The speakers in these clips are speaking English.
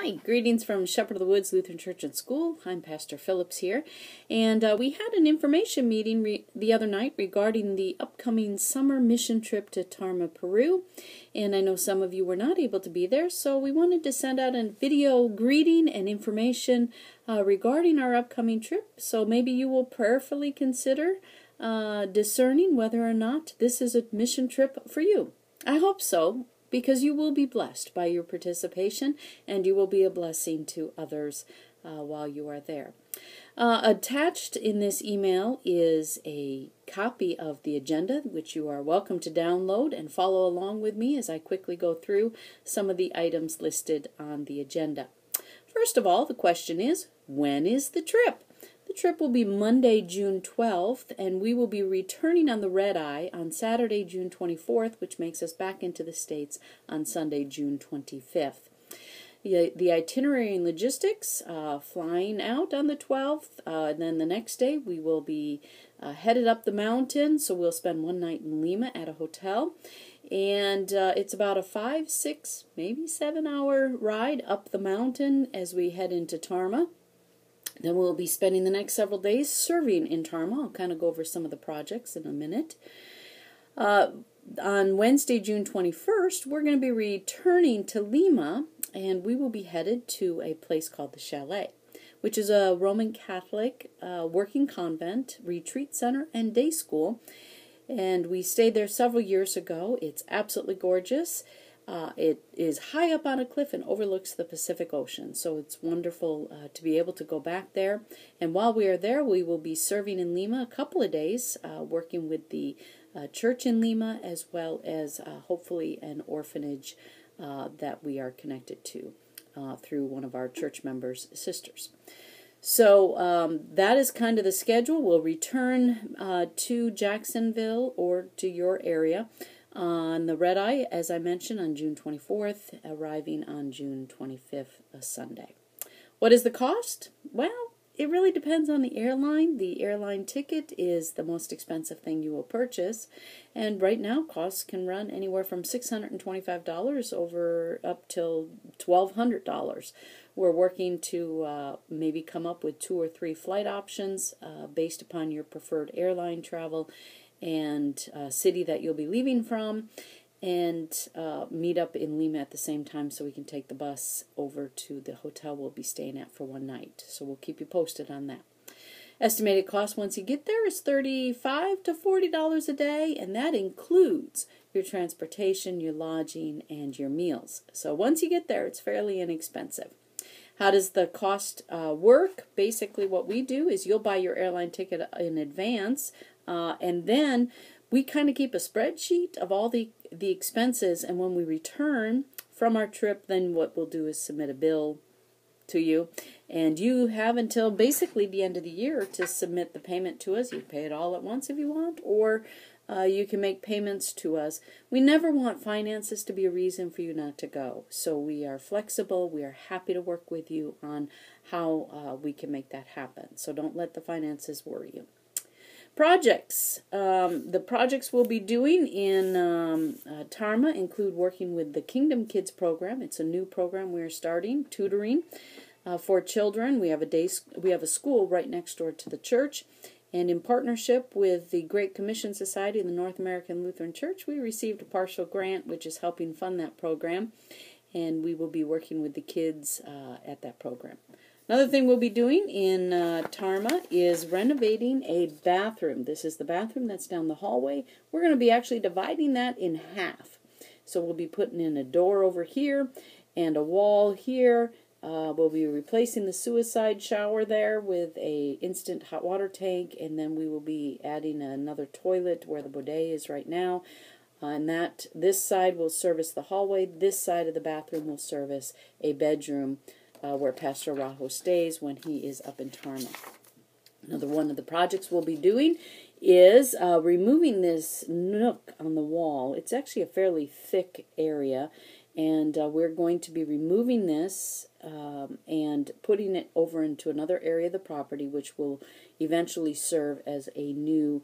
Hi, greetings from Shepherd of the Woods Lutheran Church and School. I'm Pastor Phillips here, and we had an information meeting the other night regarding the upcoming summer mission trip to Tarma, Peru, and I know some of you were not able to be there, so we wanted to send out a video greeting and information regarding our upcoming trip, so maybe you will prayerfully consider discerning whether or not this is a mission trip for you. I hope so, because you will be blessed by your participation, and you will be a blessing to others while you are there. Attached in this email is a copy of the agenda, which you are welcome to download and follow along with me as I quickly go through some of the items listed on the agenda. First of all, the question is, when is the trip? The trip will be Monday, June 12th, and we will be returning on the red eye on Saturday, June 24th, which makes us back into the States on Sunday, June 25th. The itinerary and logistics, flying out on the 12th, and then the next day we will be headed up the mountain, so we'll spend one night in Lima at a hotel, and it's about a 5, 6, maybe 7-hour ride up the mountain as we head into Tarma. Then we'll be spending the next several days serving in Tarma. I'll kind of go over some of the projects in a minute. On Wednesday, June 21st, we're going to be returning to Lima, and we will be headed to a place called the Chalet, which is a Roman Catholic working convent, retreat center, and day school. And we stayed there several years ago. It's absolutely gorgeous. It is high up on a cliff and overlooks the Pacific Ocean, so it's wonderful to be able to go back there. And while we are there, we will be serving in Lima a couple of days, working with the church in Lima, as well as hopefully an orphanage that we are connected to through one of our church members' sisters. So that is kind of the schedule. We'll return to Jacksonville or to your area on the red eye, as I mentioned, on June 24th, arriving on June 25th, a Sunday. What is the cost? Well, it really depends on the airline. The airline ticket is the most expensive thing you will purchase, and right now costs can run anywhere from $625 over up till $1,200. We're working to maybe come up with 2 or 3 flight options based upon your preferred airline travel and city that you'll be leaving from, and meet up in Lima at the same time so we can take the bus over to the hotel we'll be staying at for one night. So we'll keep you posted on that. Estimated cost once you get there is $35 to $40 a day, and that includes your transportation, your lodging, and your meals. So once you get there, it's fairly inexpensive. How does the cost work? Basically what we do is you'll buy your airline ticket in advance, and then we kind of keep a spreadsheet of all the expenses, and when we return from our trip, then what we'll do is submit a bill to you, and you have until basically the end of the year to submit the payment to us. You pay it all at once if you want, or you can make payments to us. We never want finances to be a reason for you not to go, so we are flexible. We are happy to work with you on how we can make that happen, so don't let the finances worry you. Projects. The projects we'll be doing in Tarma include working with the Kingdom Kids program. It's a new program we're starting, tutoring for children. We have a school right next door to the church, and in partnership with the Great Commission Society and the North American Lutheran Church, we received a partial grant which is helping fund that program, and we will be working with the kids at that program. Another thing we'll be doing in Tarma is renovating a bathroom. This is the bathroom that's down the hallway. We're going to be actually dividing that in half. So we'll be putting in a door over here and a wall here. We'll be replacing the suicide shower there with a instant hot water tank, and then we will be adding another toilet where the bidet is right now. And this side will service the hallway. This side of the bathroom will service a bedroom where Pastor Rajo stays when he is up in Tarma. Another one of the projects we'll be doing is removing this nook on the wall. It's actually a fairly thick area, and we're going to be removing this and putting it over into another area of the property, which will eventually serve as a new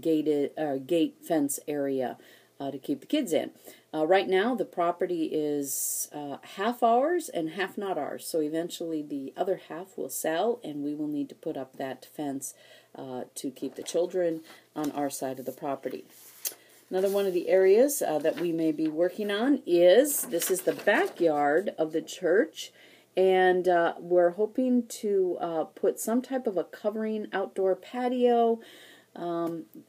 gate fence area to keep the kids in. Right now, the property is half ours and half not ours. So eventually the other half will sell, and we will need to put up that fence to keep the children on our side of the property. Another one of the areas that we may be working on is, this is the backyard of the church, and we're hoping to put some type of a covering outdoor patio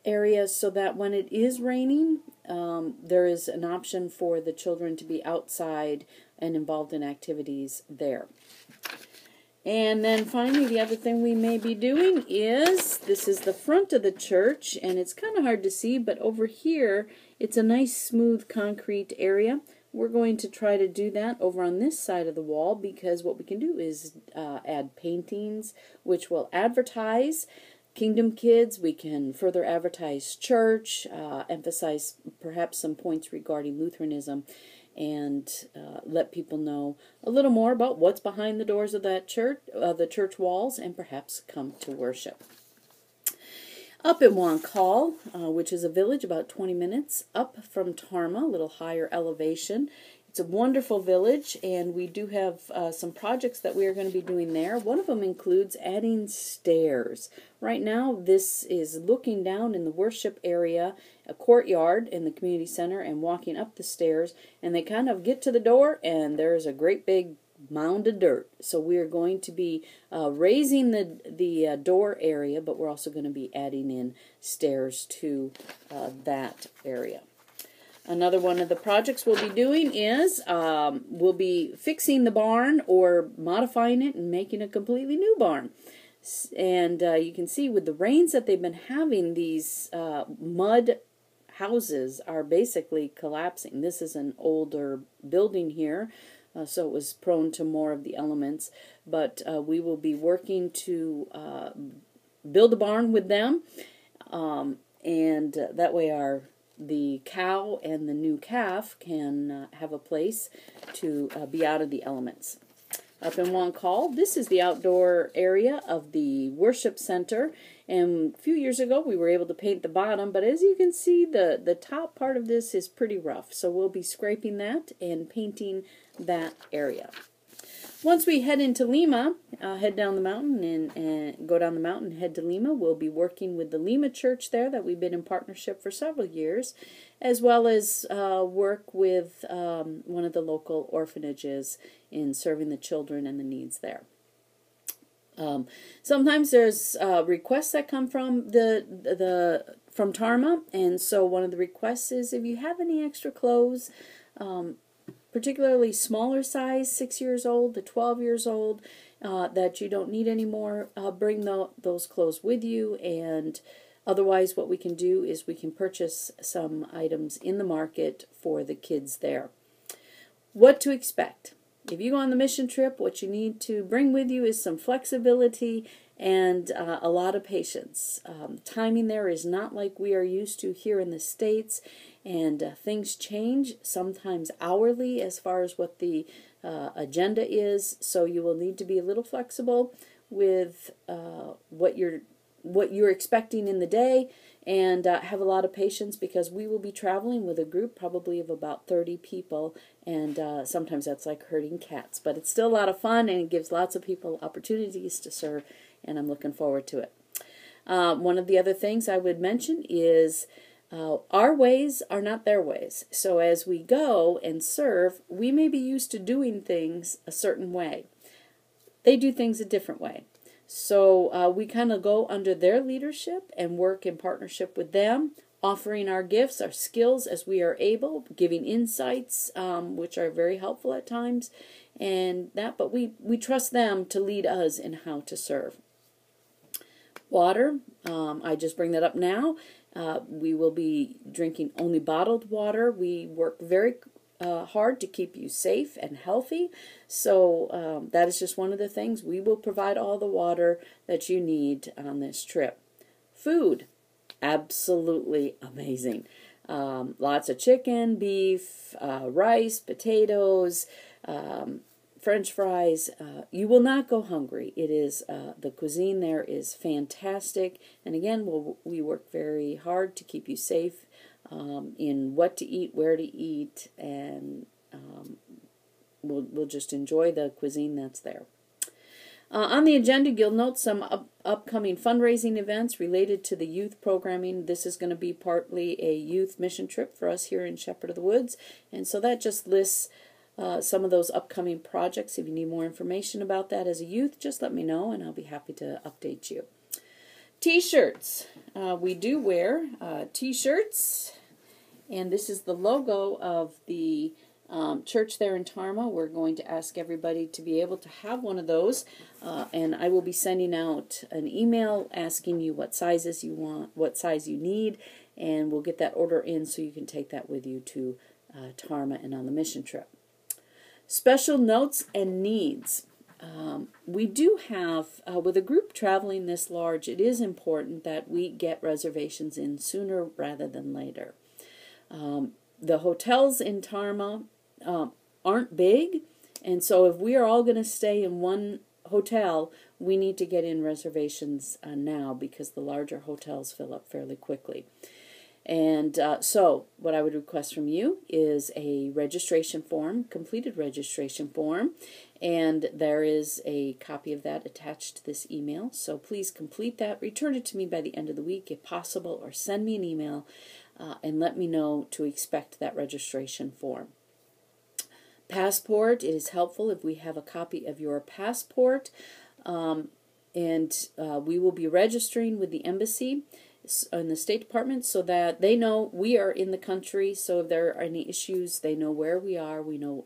area so that when it is raining, there is an option for the children to be outside and involved in activities there. And then finally, the other thing we may be doing is, this is the front of the church, and it's kind of hard to see, but over here, it's a nice smooth concrete area. We're going to try to do that over on this side of the wall, because what we can do is add paintings, which will advertise Kingdom Kids. We can further advertise church, emphasize perhaps some points regarding Lutheranism, and let people know a little more about what's behind the doors of that church, the church walls, and perhaps come to worship. Up in Wankall, which is a village about 20 minutes up from Tarma, a little higher elevation. It's a wonderful village, and we do have some projects that we are going to be doing there. One of them includes adding stairs. Right now, this is looking down in the worship area, a courtyard in the community center, and walking up the stairs, and they kind of get to the door, and there's a great big mound of dirt. So we are going to be raising the door area, but we're also going to be adding in stairs to that area. Another one of the projects we'll be doing is we'll be fixing the barn or modifying it and making a completely new barn. And you can see with the rains that they've been having, these mud houses are basically collapsing. This is an older building here, so it was prone to more of the elements. But we will be working to build a barn with them, and that way the cow and the new calf can have a place to be out of the elements. Up in Wankall, this is the outdoor area of the worship center, and a few years ago we were able to paint the bottom, but as you can see, the top part of this is pretty rough, so we'll be scraping that and painting that area. Once we head into Lima, head down the mountain and go down the mountain and head to Lima, we'll be working with the Lima Church there that we've been in partnership for several years, as well as work with one of the local orphanages in serving the children and the needs there. Sometimes there's requests that come from from Tarma, and so one of the requests is if you have any extra clothes, particularly smaller size, 6 years old to 12 years old, that you don't need anymore, bring those clothes with you. And otherwise what we can do is we can purchase some items in the market for the kids there. What to expect? If you go on the mission trip, what you need to bring with you is some flexibility and a lot of patience. Timing there is not like we are used to here in the States, and things change, sometimes hourly, as far as what the agenda is, so you will need to be a little flexible with what you're expecting in the day, and have a lot of patience, because we will be traveling with a group probably of about 30 people, and sometimes that's like herding cats, but it's still a lot of fun, and it gives lots of people opportunities to serve, and I'm looking forward to it. One of the other things I would mention is our ways are not their ways. So as we go and serve, we may be used to doing things a certain way. They do things a different way. So we kind of go under their leadership and work in partnership with them, offering our gifts, our skills as we are able, giving insights, which are very helpful at times, and that. But we trust them to lead us in how to serve. Water, I just bring that up now. We will be drinking only bottled water. We work very hard to keep you safe and healthy. So that is just one of the things. We will provide all the water that you need on this trip. Food, absolutely amazing. Lots of chicken, beef, rice, potatoes, French fries. You will not go hungry. It is the cuisine there is fantastic, and again, we work very hard to keep you safe in what to eat, where to eat, and we'll just enjoy the cuisine that's there. On the agenda, you'll note some upcoming fundraising events related to the youth programming. This is going to be partly a youth mission trip for us here in Shepherd of the Woods, and so that just lists some of those upcoming projects. If you need more information about that as a youth, just let me know, and I'll be happy to update you. T-shirts. We do wear T-shirts, and this is the logo of the church there in Tarma. We're going to ask everybody to be able to have one of those, and I will be sending out an email asking you what sizes you want, what size you need, and we'll get that order in so you can take that with you to Tarma and on the mission trip. Special notes and needs. We do have, with a group traveling this large, it is important that we get reservations in sooner rather than later. The hotels in Tarma aren't big, and so if we are all going to stay in one hotel, we need to get in reservations now because the larger hotels fill up fairly quickly. And so what I would request from you is a registration form, completed registration form, and there is a copy of that attached to this email. So please complete that, return it to me by the end of the week if possible, or send me an email and let me know to expect that registration form. Passport, it is helpful if we have a copy of your passport, and we will be registering with the embassy in the State Department so that they know we are in the country. So if there are any issues, they know where we are.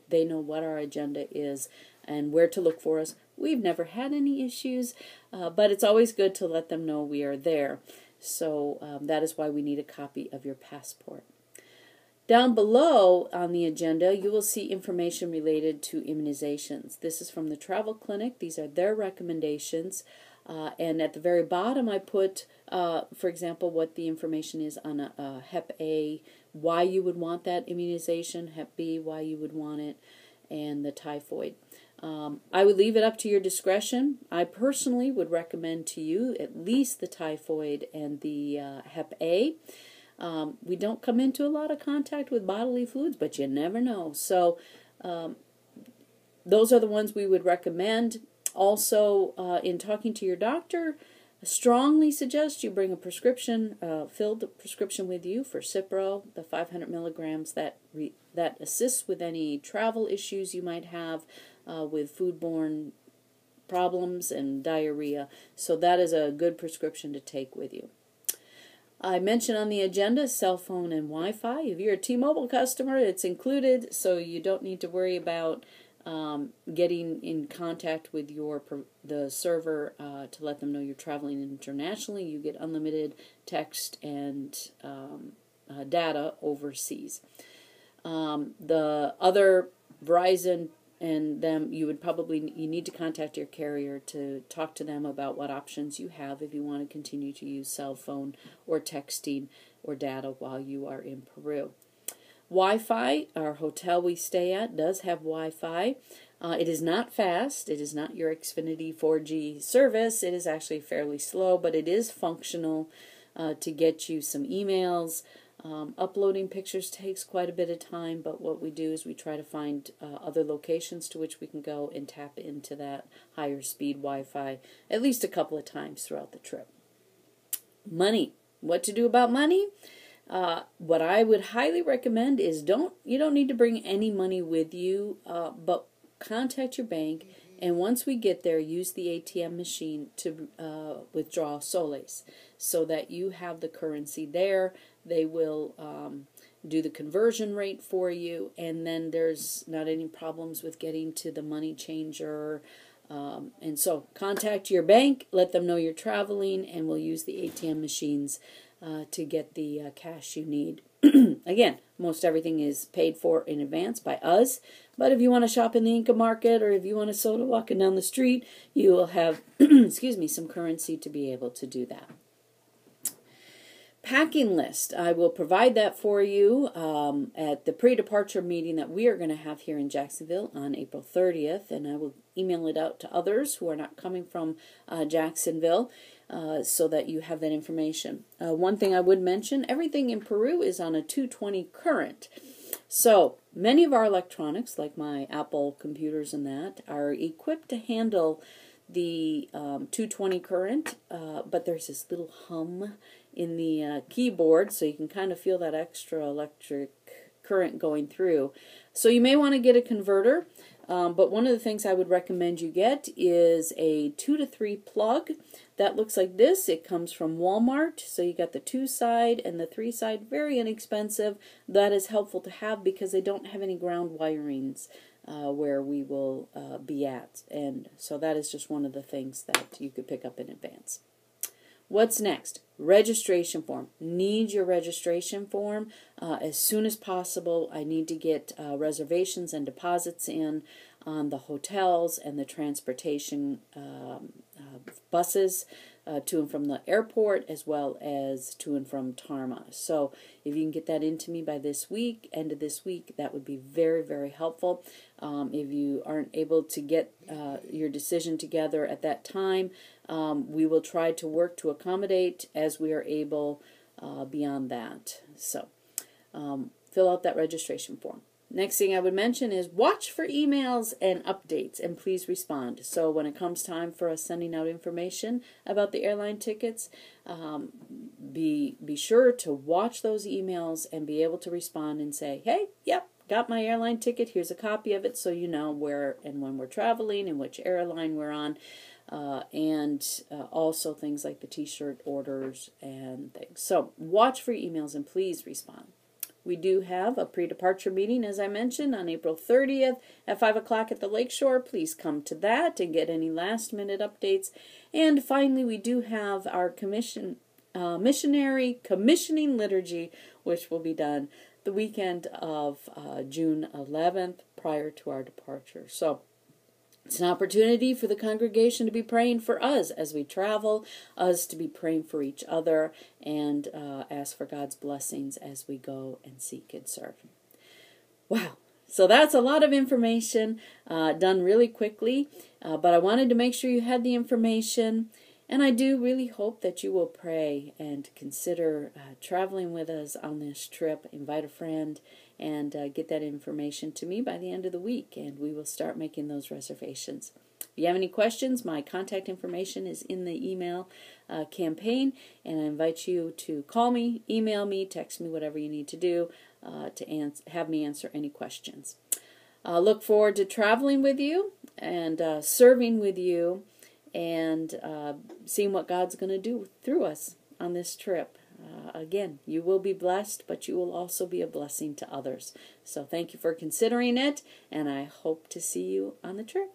They know what our agenda is and where to look for us. We've never had any issues, but it's always good to let them know we are there. So that is why we need a copy of your passport. Down below on the agenda, you will see information related to immunizations. This is from the travel clinic. These are their recommendations. And at the very bottom, I put, for example, what the information is on a Hep A, why you would want that immunization, Hep B, why you would want it, and the typhoid. I would leave it up to your discretion. I personally would recommend to you at least the typhoid and the Hep A. We don't come into a lot of contact with bodily fluids, but you never know. So those are the ones we would recommend. Also, in talking to your doctor, I strongly suggest you bring a prescription, filled prescription with you for Cipro, the 500 milligrams that assists with any travel issues you might have with foodborne problems and diarrhea. So that is a good prescription to take with you. I mentioned on the agenda cell phone and Wi-Fi. If you're a T-Mobile customer, it's included, so you don't need to worry about getting in contact with the server to let them know you're traveling internationally. You get unlimited text and data overseas. The other Verizon and them, you need to contact your carrier to talk to them about what options you have if you want to continue to use cell phone or texting or data while you are in Peru. Wi-Fi, our hotel we stay at does have Wi-Fi. It is not fast. It is not your Xfinity 4G service. It is actually fairly slow, but it is functional to get you some emails. Uploading pictures takes quite a bit of time, but what we do is we try to find other locations to which we can go and tap into that higher speed Wi-Fi at least a couple of times throughout the trip. Money. What to do about money? What I would highly recommend is you don't need to bring any money with you, but contact your bank, and once we get there, use the ATM machine to withdraw soles so that you have the currency there. They will do the conversion rate for you, and then there's not any problems with getting to the money changer. And so contact your bank, let them know you're traveling, and we'll use the ATM machines to get the cash you need. Again, most everything is paid for in advance by us, but if you want to shop in the Inca market or if you want a soda walking down the street, you will have excuse me, some currency to be able to do that. packing list. I will provide that for you at the pre-departure meeting that we are going to have here in Jacksonville on April 30th, and I will email it out to others who are not coming from Jacksonville so that you have that information. One thing I would mention, everything in Peru is on a 220 current. So many of our electronics, like my Apple computers and that, are equipped to handle the 220 current, but there's this little hum in the keyboard, so you can kind of feel that extra electric current going through. So you may want to get a converter, but one of the things I would recommend you get is a 2 to 3 plug that looks like this. It comes from Walmart, so you got the 2 side and the 3 side, very inexpensive. That is helpful to have because they don't have any ground wirings where we will be at, and so that is just one of the things that you could pick up in advance. What's next? Registration form. Need your registration form as soon as possible. I need to get reservations and deposits in on the hotels and the transportation buses to and from the airport, as well as to and from Tarma. So if you can get that into me by this week, end of this week, that would be very, very helpful. If you aren't able to get your decision together at that time, we will try to work to accommodate as we are able beyond that. So fill out that registration form. Next thing I would mention is watch for emails and updates, and please respond. So when it comes time for us sending out information about the airline tickets, be sure to watch those emails and be able to respond and say, hey, yep, got my airline ticket, here's a copy of it, so you know where and when we're traveling and which airline we're on, and also things like the t-shirt orders and things. So watch for emails and please respond. We do have a pre-departure meeting, as I mentioned, on April 30th at 5 o'clock at the Lakeshore. Please come to that and get any last-minute updates. And finally, we do have our missionary commissioning liturgy, which will be done the weekend of June 11th prior to our departure. So it's an opportunity for the congregation to be praying for us as we travel, us to be praying for each other, and ask for God's blessings as we go and seek and serve. Wow. So that's a lot of information done really quickly, but I wanted to make sure you had the information, and I do really hope that you will pray and consider traveling with us on this trip. Invite a friend and get that information to me by the end of the week, and we will start making those reservations. If you have any questions, my contact information is in the email campaign, and I invite you to call me, email me, text me, whatever you need to do to have me answer any questions. Look forward to traveling with you and serving with you and seeing what God's going to do through us on this trip. Again, you will be blessed, but you will also be a blessing to others. So thank you for considering it, and I hope to see you on the trip.